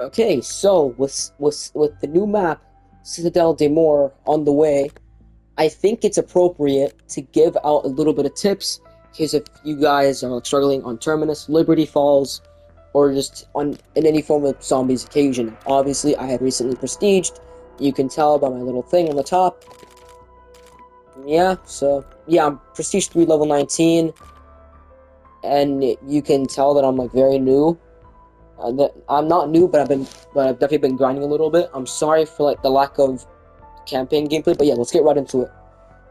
Okay, so with the new map, Citadel de Mor on the way, I think it's appropriate to give out a little bit of tips because if you guys are struggling on Terminus, Liberty Falls, or just on in any form of zombies occasion. Obviously, I had recently prestiged. You can tell by my little thing on the top. Yeah, so yeah, I'm prestige 3 level 19, and you can tell that I'm like very new. I'm not new, but I've definitely been grinding a little bit. I'm sorry for like the lack of campaign gameplay, but yeah, let's get right into it.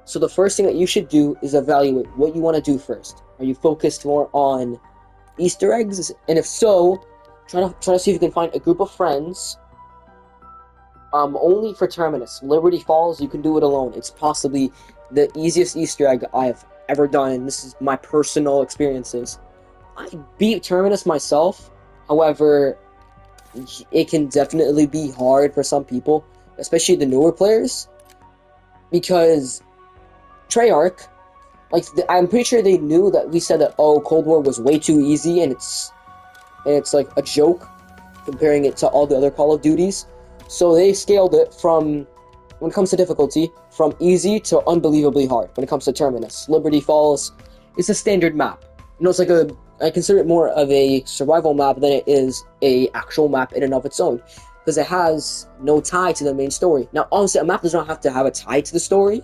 So the first thing that you should do is evaluate what you want to do first. Are you focused more on Easter eggs? And if so, try to see if you can find a group of friends. Only for Terminus. Liberty Falls, you can do it alone. It's possibly the easiest Easter egg I've ever done, and this is my personal experiences. I beat Terminus myself, however, it can definitely be hard for some people, especially the newer players, because Treyarch, I'm pretty sure they knew that we said that, oh, Cold War was way too easy, and it's like a joke comparing it to all the other Call of Duties. So they scaled it from, when it comes to difficulty, from easy to unbelievably hard. When it comes to Terminus, Liberty Falls is a standard map. It's like I consider it more of a survival map than it is a actual map in and of its own, because it has no tie to the main story. Now, honestly, a map does not have to have a tie to the story.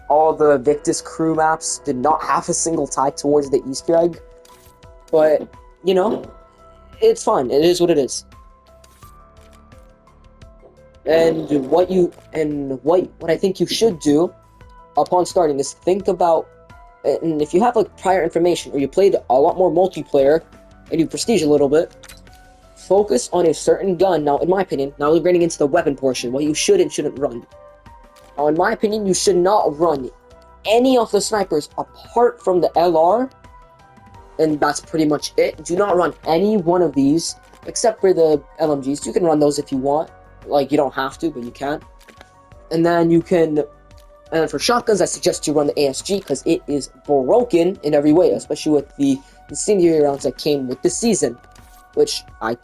All the Victus crew maps did not have a single tie towards the Easter egg, but it's fun. It is what it is. And what I think you should do upon starting is think about, and if you have like prior information or you played a lot more multiplayer and you prestige a little bit, focus on a certain gun. Now, in my opinion, now we're getting into the weapon portion, what you should and shouldn't run. Now, in my opinion, you should not run any of the snipers apart from the LR, and that's pretty much it. Do not run any one of these except for the LMGs. You can run those if you want. Like, you don't have to, but you can. And then for shotguns, I suggest you run the ASG because it is broken in every way, especially with the incendiary rounds that came with this season, which I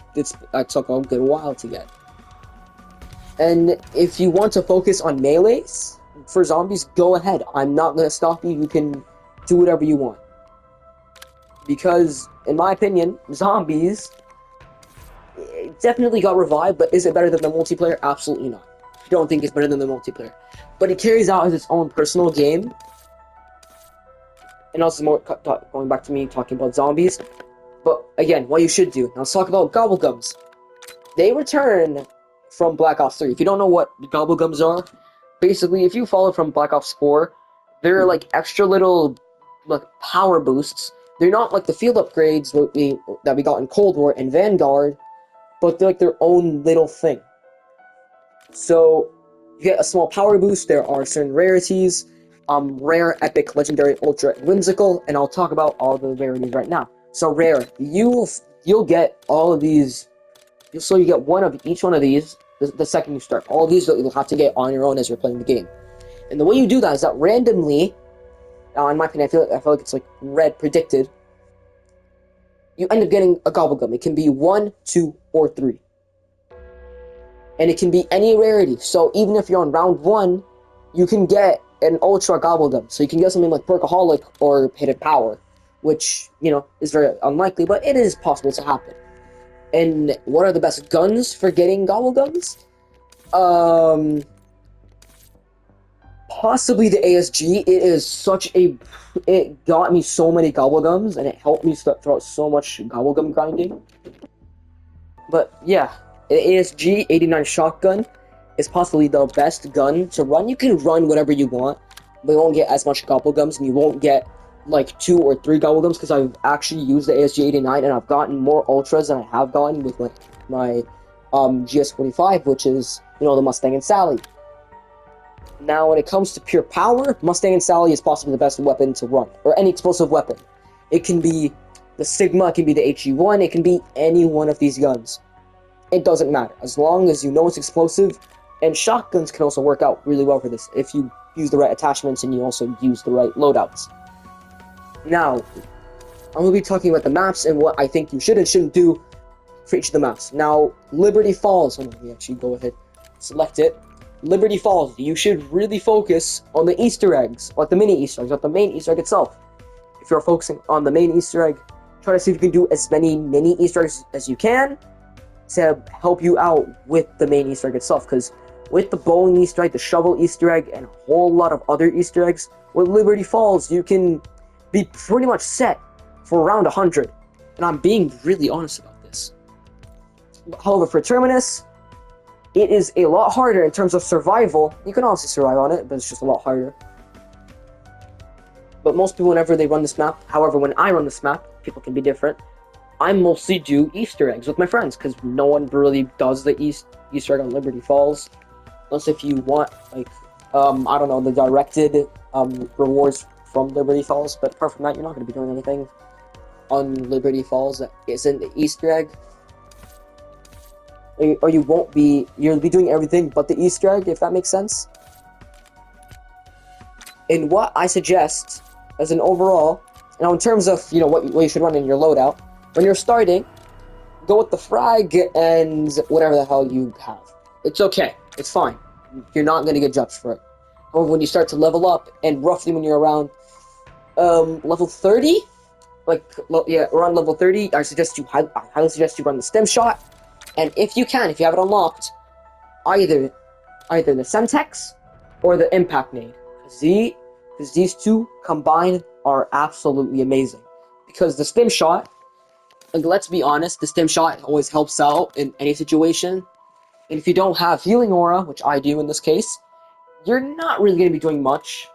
took a good while to get. And if you want to focus on melees for zombies, go ahead. I'm not going to stop you. You can do whatever you want. Because, in my opinion, zombies definitely got revived, but is it better than the multiplayer? Absolutely not. I don't think it's better than the multiplayer. But it carries out as its own personal game. And also more going back to me talking about zombies. But again, what you should do. Now let's talk about gobblegums. They return from Black Ops 3. If you don't know what gobblegums are, basically if you follow from Black Ops 4, they're like extra little like power boosts. They're not like the field upgrades that we got in Cold War and Vanguard, but they're like their own little thing. So you get a small power boost. There are certain rarities, rare, epic, legendary, ultra, and whimsical, and I'll talk about all the rarities right now. So rare, you'll get all of these. So you get one of each one of these the second you start. All of these you'll have to get on your own as you're playing the game. And the way you do that is that randomly, in my opinion, I feel like it's like red predicted. You end up getting a gobblegum. It can be 1, 2, or 3. And it can be any rarity. So even if you're on round 1, you can get an ultra gobblegum. So you can get something like Perkaholic or Hidden Power, which, is very unlikely, but it is possible to happen. And what are the best guns for getting gobblegums? Possibly the ASG. It got me so many gobblegums, and it helped me throw out so much gobblegum grinding. But yeah, the ASG 89 shotgun is possibly the best gun to run. You can run whatever you want, but you won't get as much gobblegums, and you won't get like 2 or 3 gobblegums, because I've actually used the ASG 89, and I've gotten more ultras than I have gotten with like my GS45, which is, the Mustang and Sally. Now, when it comes to pure power, Mustang and Sally is possibly the best weapon to run, or any explosive weapon. It can be the Sigma, it can be the HE1, it can be any one of these guns. It doesn't matter, as long as you know it's explosive, and shotguns can also work out really well for this, if you use the right attachments and you also use the right loadouts. Now, I'm going to be talking about the maps and what I think you should and shouldn't do for each of the maps. Now, Liberty Falls, hold on, let me actually go ahead, select it. Liberty Falls, you should really focus on the Easter eggs, like the mini Easter eggs, not the main Easter egg itself. If you're focusing on the main Easter egg, try to see if you can do as many mini Easter eggs as you can to help you out with the main Easter egg itself, because with the bowling Easter egg, the shovel Easter egg, and a whole lot of other Easter eggs, with Liberty Falls, you can be pretty much set for around 100. And I'm being really honest about this. However, for Terminus, it is a lot harder in terms of survival. You can honestly survive on it, but it's just a lot harder. But most people, whenever they run this map, however, when I run this map, people can be different. I mostly do Easter eggs with my friends, because no one really does the Easter egg on Liberty Falls. Unless if you want, like, I don't know, the directed rewards from Liberty Falls. But apart from that, you're not going to be doing anything on Liberty Falls that isn't the Easter egg. Or you won't be, you'll be doing everything but the Easter egg, if that makes sense. And what I suggest, as an overall, now in terms of, you know, what you should run in your loadout, when you're starting, go with the frag and whatever the hell you have. It's okay. It's fine. You're not going to get judged for it. However, when you start to level up, and roughly when you're around level 30, around level 30, I highly suggest you run the stem shot. And if you can, if you have it unlocked, either the Semtex or the Impact Nade. Because these two combined are absolutely amazing. Because the stem shot, like, let's be honest, the stem shot always helps out in any situation. And if you don't have Healing Aura, which I do in this case, you're not really going to be doing much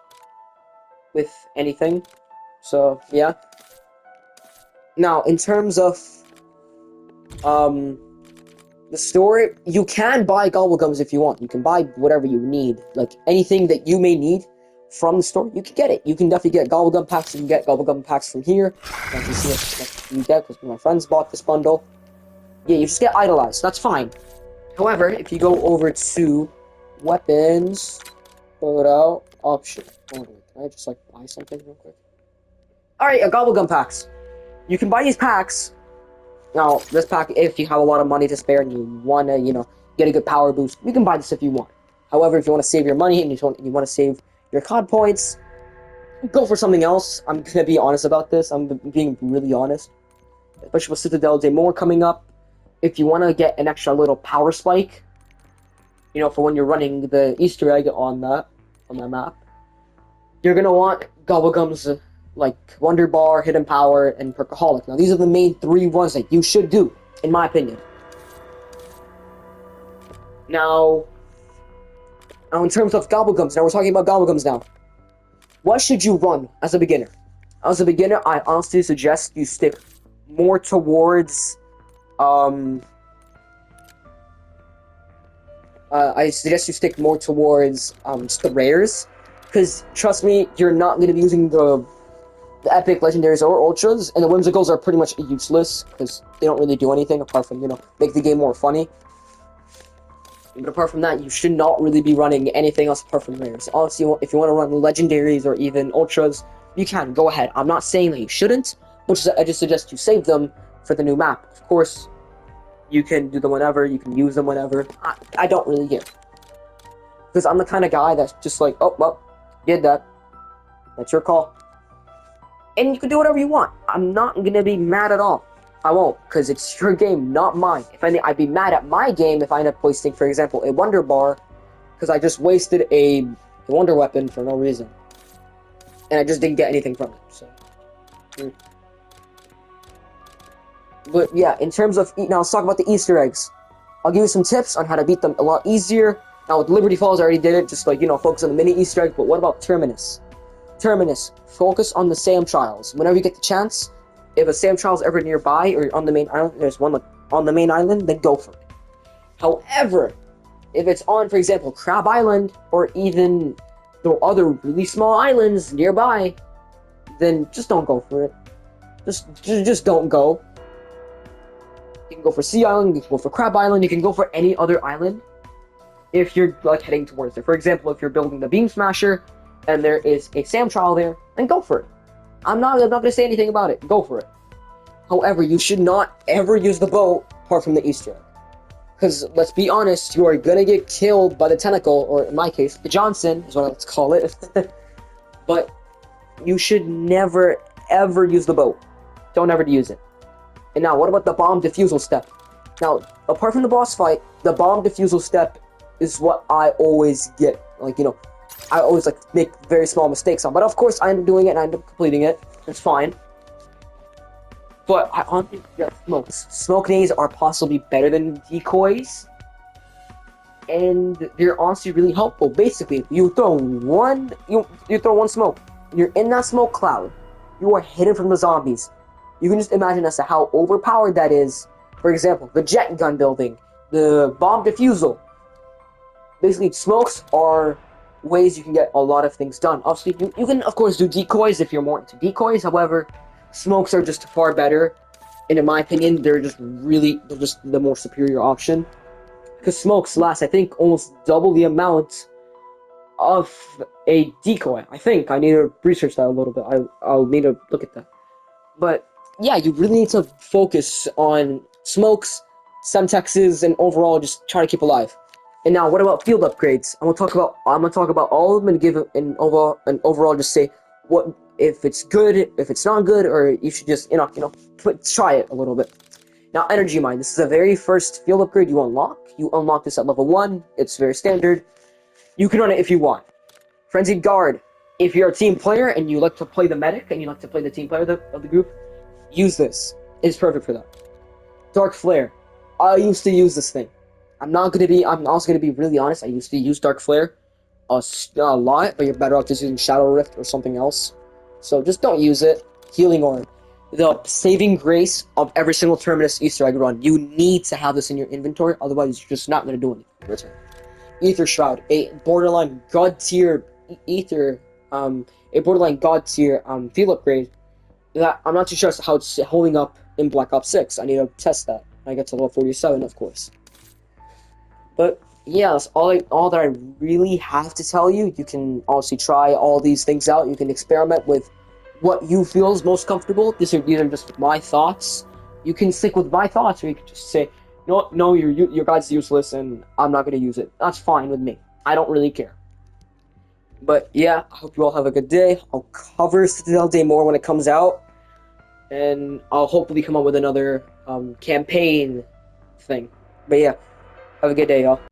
with anything. So, yeah. Now, in terms of the store, you can buy Gobblegums if you want. You can buy whatever you need. Like, anything that you may need from the store, you can get it. You can definitely get Gobblegum packs. You can get Gobblegum packs from here. You can see what you get, because my friends bought this bundle. Yeah, you just get Idolized. That's fine. However, if you go over to weapons, loadout, option. Hold on, can I just, like, buy something real quick? Alright, Gobblegum packs. You can buy these packs. Now, this pack, if you have a lot of money to spare and you want to, you know, get a good power boost, you can buy this if you want. However, if you want to save your money and you want to save your COD points, go for something else. I'm going to be honest about this. I'm being really honest. Especially with Citadel Day More coming up. If you want to get an extra little power spike, you know, for when you're running the Easter egg on that map, you're going to want Gobblegums like Wonder Bar, Hidden Power, and Perkaholic. Now, these are the main 3 ones that you should do, in my opinion. Now, in terms of Gobblegums, now we're talking about Gobblegums now. What should you run as a beginner? As a beginner, I honestly suggest you stick more towards, just the rares. Because, trust me, you're not going to be using the epic, legendaries, or ultras, and the whimsicals are pretty much useless, because they don't really do anything apart from, you know, make the game more funny. But apart from that, you should not really be running anything else apart from rares. Honestly, if you want to run legendaries or even ultras, you can, go ahead. I'm not saying that you shouldn't, but I just suggest you save them for the new map. Of course, you can do them whenever, you can use them whenever. I don't really care. Because I'm the kind of guy that's just like, oh, well, did that. That's your call. And you can do whatever you want. I'm not going to be mad at all. I won't, because it's your game, not mine. If anything, I'd be mad at my game if I end up wasting, for example, a Wonder Bar, because I just wasted a Wonder Weapon for no reason. And I just didn't get anything from it, so. But yeah, in terms of, now let's talk about the Easter eggs. I'll give you some tips on how to beat them a lot easier. Now with Liberty Falls, I already did it, just like, you know, focus on the mini Easter egg, but what about Terminus? Terminus, focus on the Sam Trials. Whenever you get the chance, if a Sam Trials ever nearby or on the main island, there's one on the main island, then go for it. However, if it's on, for example, Crab Island or even the other really small islands nearby, then just don't go for it. Just don't go. You can go for Sea Island, you can go for Crab Island, you can go for any other island if you're like heading towards it. For example, if you're building the Beam Smasher and there is a Sam Trial there, then go for it. I'm not going to say anything about it. Go for it. However, you should not ever use the boat apart from the Easter egg. Because, let's be honest, you are gonna get killed by the tentacle, or in my case, the Johnson, is what let's call it. But you should never, ever use the boat. Don't ever use it. And now, what about the bomb defusal step? Now, apart from the boss fight, the bomb defusal step is what I always get. Like, I always make very small mistakes on. But of course, I end up doing it and I end up completing it. It's fine. But I honestly get smokes. Smoke grenades are possibly better than decoys. And they're honestly really helpful. Basically, you throw one smoke. You're in that smoke cloud. You are hidden from the zombies. You can just imagine as to how overpowered that is. For example, the jet gun building, the bomb defusal. Basically, smokes are ways you can get a lot of things done. Obviously, you can, of course, do decoys if you're more into decoys. However, smokes are just far better. And in my opinion, they're just the more superior option. Because smokes last, I think, almost double the amount of a decoy. I think. I need to research that a little bit. I'll need to look at that. But, yeah, you really need to focus on smokes, semtexes, and overall just try to keep alive. And now, what about field upgrades? I'm gonna talk about all of them and give an overall just say what if it's good, if it's not good, or you should just try it a little bit. Now, energy mine. This is the very first field upgrade you unlock. You unlock this at level 1. It's very standard. You can run it if you want. Frenzied guard. If you're a team player and you like to play the medic and you like to play the team player of the group, use this. It's perfect for that. Dark flare. I used to use this thing. I'm also gonna be really honest. I used to use Dark Flare a lot, but you're better off just using Shadow Rift or something else. So just don't use it. Healing Orb. The saving grace of every single Terminus Easter egg run. You need to have this in your inventory, otherwise you're just not gonna do anything. Ether Shroud, a borderline god tier field upgrade that I'm not too sure how it's holding up in Black Ops 6. I need to test that. I get to level 47, of course. But yeah, that's all that I really have to tell you. You can obviously try all these things out. You can experiment with what you feel is most comfortable. These are just my thoughts. You can stick with my thoughts, or you can just say, no, your guide's useless, and I'm not gonna use it. That's fine with me. I don't really care. But yeah, I hope you all have a good day. I'll cover Citadel Day more when it comes out, and I'll hopefully come up with another campaign thing. But yeah. Have a good day, y'all.